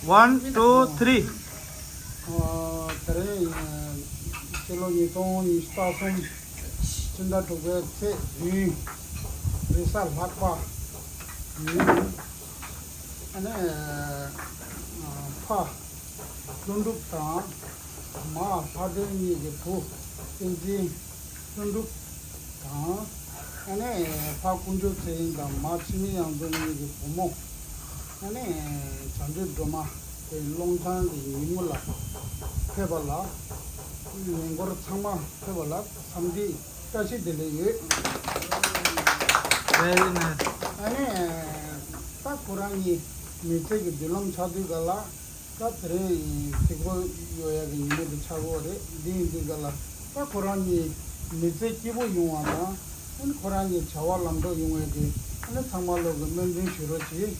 One, two, three. Tere chilo ni tong ni sta som chinda tukwe tse yu risa lakpa yu ane pa lunduk ta ma pade ni ge pu tenji lunduk ta ane pa kunjo tse inda ma chimi yang do ni ge pumo ane chandu doma long-term 임물라 해발라 이거를 참마 해발라 삼디 다시 들려요. Very nice. 아니 딱 고랑이 밑에 들렁 차들가라 까트레 이거 요야기 임을 차고래 디디가라 딱 고랑이 밑에 기보 용하나 은 고랑이 자활람도 용해지 아니 참말로 그 면진 주로지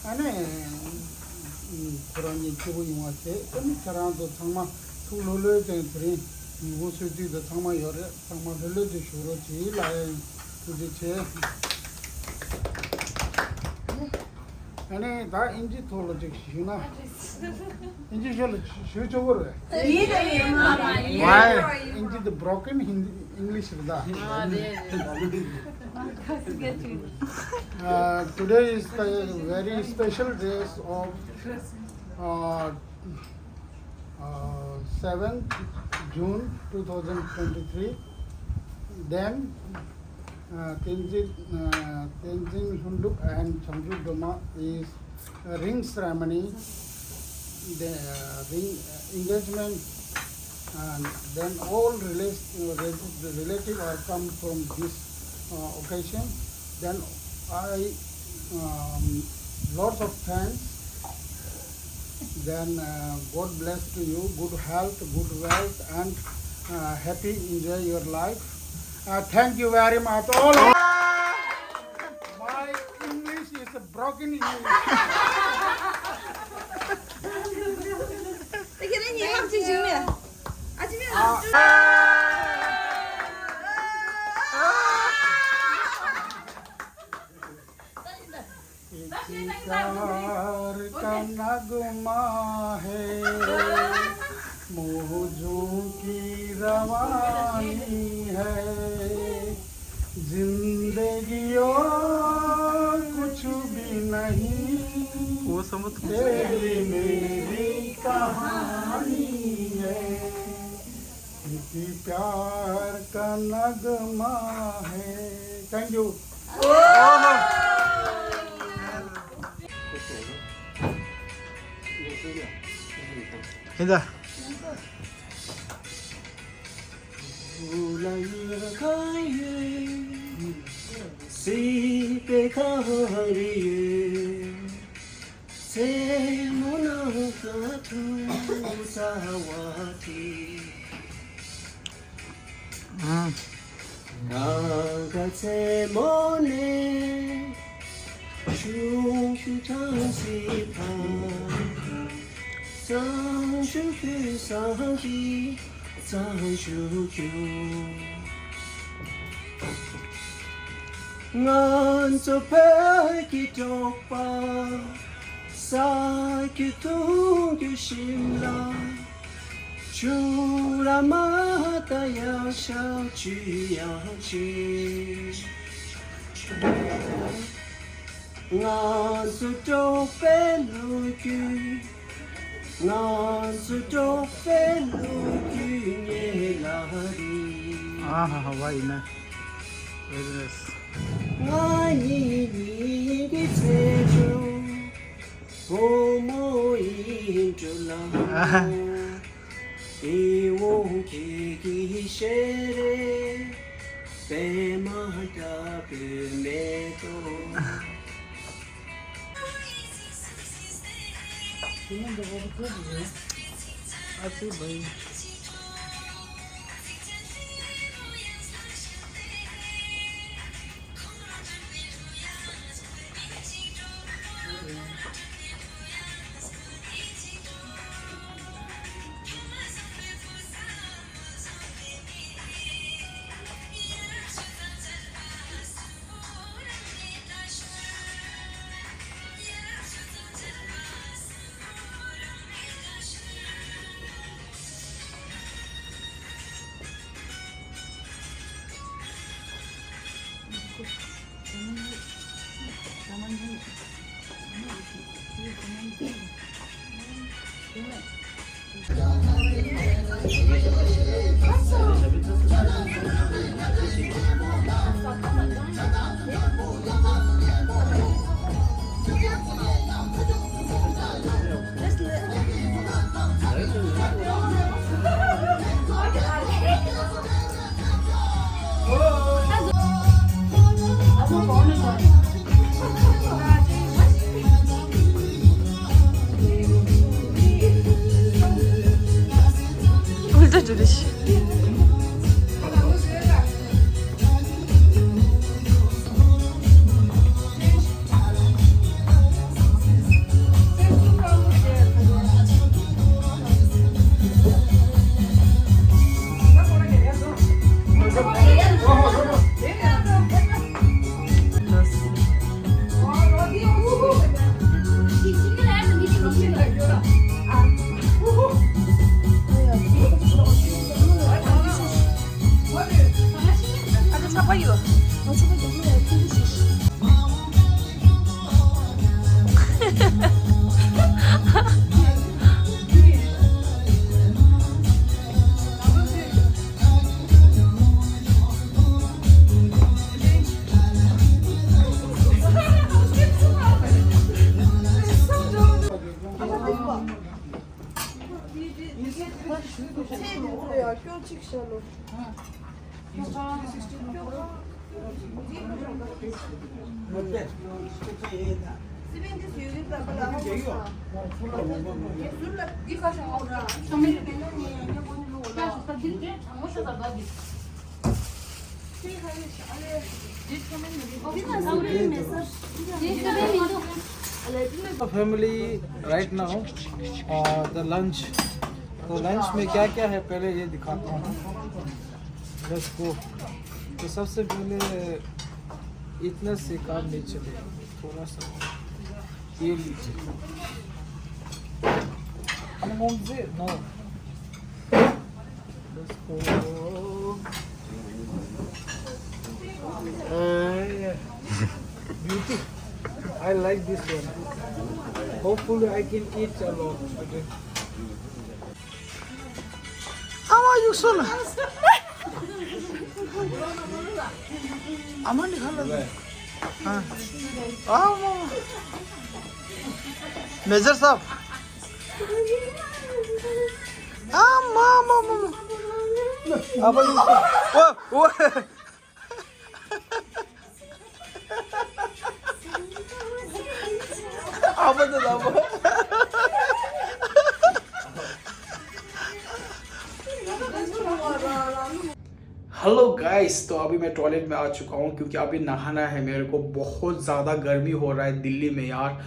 아니 고라니 기부 용화체 좀 잘한도 정말 술로를 된들이 무수지도 정말 여러 정말 흘러지 주로지 라에 도대체 아니 다 인지 토로지 시나 인지 절 쉬어줘버려 why 인지 the broken Hindi English 다 today is the very special day of 7th June 2023. Then Tenzin Hunduk and Changju Doma is a ring ceremony, the ring engagement, and then all relatives are come from this occasion. Then I lots of thanks. Then God bless to you, good health, good wealth, and happy enjoy your life. Thank you very much. All my English is a broken English. प्यार का नगमा है मौजों की रवानी है जिंदगी और कुछ भी नहीं वो समझ तेरी मेरी कहानी है इसी प्यार का नगमा है थैंक यू इधर ngan cho pe ki chok pa sa ki tu ki shim la chu la ma ta ya shao chi ya chi ngan su chok pe lu ki ngan su chok pe lu ki ye la ri Hawaii na. Very nice. ngani ni ki cheju como intula e wo ki shere pe ma ta pe me to Achi bhai. Ultra duruş. Ada siapa yuk? Family right now the lunch. तो lunch में क्या क्या है पहले ये दिखाता हूँ। Let's go. तो सबसे पहले इतना से काम नहीं चले, थोड़ा सा ये लीजिए। No let's go. Beauty. I like this one. Hopefully I can eat a lot today. Ama yuksana. Aman nikhala. हाँ मामा मेजर साहब मामा अब वो अब हेलो गाइस, तो अभी मैं टॉयलेट में आ चुका हूँ क्योंकि अभी नहाना है मेरे को। बहुत ज़्यादा गर्मी हो रहा है दिल्ली में यार,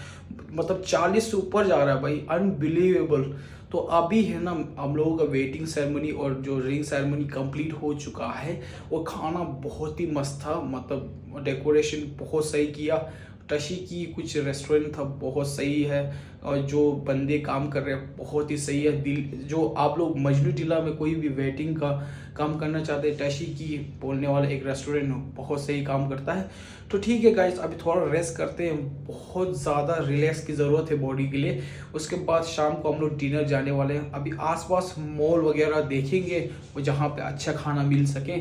मतलब 40 से ऊपर जा रहा है भाई, अनबिलीवेबल। तो अभी है ना हम लोगों का वेटिंग सेरेमनी और जो रिंग सेरेमनी कंप्लीट हो चुका है। वो खाना बहुत ही मस्त था, मतलब डेकोरेशन बहुत सही किया। टशी की कुछ रेस्टोरेंट था, बहुत सही है। और जो बंदे काम कर रहे हैं बहुत ही सही है। दिल जो आप लोग मजनू टीला में कोई भी वेटिंग का काम करना चाहते हैं, टशी की बोलने वाला एक रेस्टोरेंट बहुत सही काम करता है। तो ठीक है गाइस, अभी थोड़ा रेस्ट करते हैं। बहुत ज़्यादा रिलैक्स की ज़रूरत है बॉडी के लिए। उसके बाद शाम को हम लोग डिनर जाने वाले हैं। अभी आसपास मॉल वगैरह देखेंगे जहाँ पे अच्छा खाना मिल सके।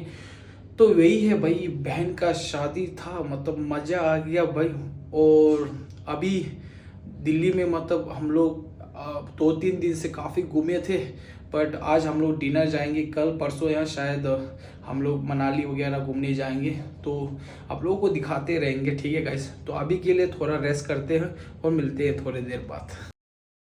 तो वही है भाई, बहन का शादी था, मतलब मज़ा आ गया भाई। और अभी दिल्ली में मतलब हम लोग 2-3 दिन से काफ़ी घूमे थे, बट आज हम लोग डिनर जाएंगे। कल परसों या शायद हम लोग मनाली वगैरह घूमने जाएंगे, तो आप लोगों को दिखाते रहेंगे। ठीक है गाइस, तो अभी के लिए थोड़ा रेस्ट करते हैं और मिलते हैं थोड़ी देर बाद।